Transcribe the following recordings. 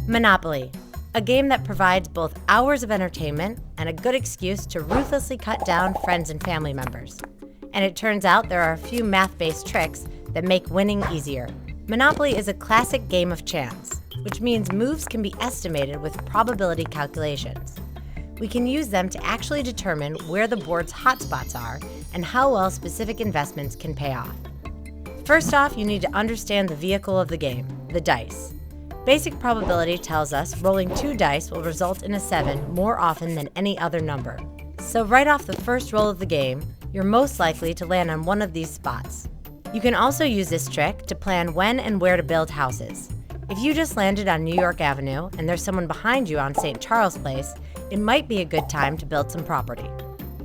Monopoly, a game that provides both hours of entertainment and a good excuse to ruthlessly cut down friends and family members. And it turns out there are a few math-based tricks that make winning easier. Monopoly is a classic game of chance, which means moves can be estimated with probability calculations. We can use them to actually determine where the board's hotspots are and how well specific investments can pay off. First off, you need to understand the vehicle of the game, the dice. Basic probability tells us rolling 2 dice will result in a 7 more often than any other number. So right off the first roll of the game, you're most likely to land on one of these spots. You can also use this trick to plan when and where to build houses. If you just landed on New York Avenue and there's someone behind you on St. Charles Place, it might be a good time to build some property.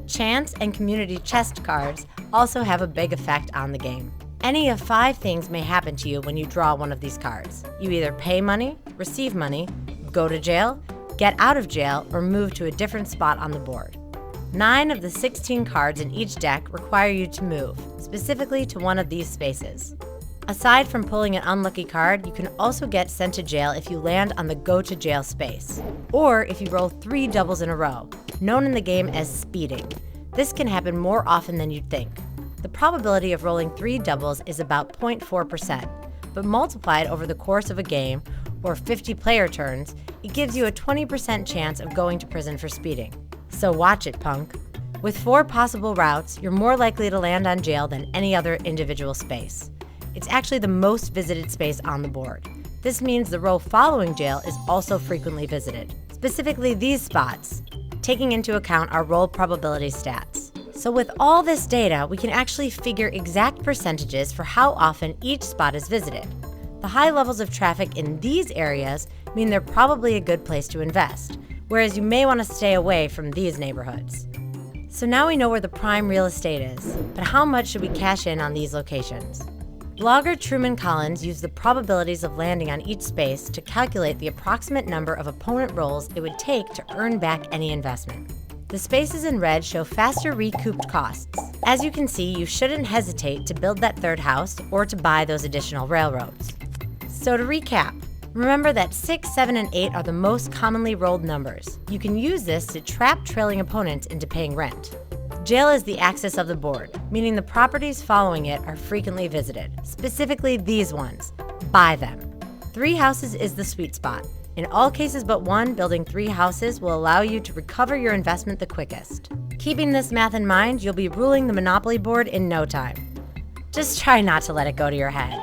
Chance and community chest cards also have a big effect on the game. Any of 5 things may happen to you when you draw one of these cards. You either pay money, receive money, go to jail, get out of jail, or move to a different spot on the board. 9 of the 16 cards in each deck require you to move, specifically to one of these spaces. Aside from pulling an unlucky card, you can also get sent to jail if you land on the go to jail space, or if you roll 3 doubles in a row, known in the game as speeding. This can happen more often than you'd think. The probability of rolling 3 doubles is about 0.4%, but multiplied over the course of a game, or 50 player turns, it gives you a 20% chance of going to prison for speeding. So watch it, punk. With 4 possible routes, you're more likely to land on jail than any other individual space. It's actually the most visited space on the board. This means the row following jail is also frequently visited, specifically these spots, taking into account our roll probability stats. So with all this data, we can actually figure exact percentages for how often each spot is visited. The high levels of traffic in these areas mean they're probably a good place to invest, whereas you may want to stay away from these neighborhoods. So now we know where the prime real estate is, but how much should we cash in on these locations? Blogger Truman Collins used the probabilities of landing on each space to calculate the approximate number of opponent rolls it would take to earn back any investment. The spaces in red show faster recouped costs. As you can see, you shouldn't hesitate to build that 3rd house or to buy those additional railroads. So to recap, remember that 6, 7, and 8 are the most commonly rolled numbers. You can use this to trap trailing opponents into paying rent. Jail is the axis of the board, meaning the properties following it are frequently visited, specifically these ones. Buy them. 3 houses is the sweet spot. In all cases but one, building 3 houses will allow you to recover your investment the quickest. Keeping this math in mind, you'll be ruling the Monopoly board in no time. Just try not to let it go to your head.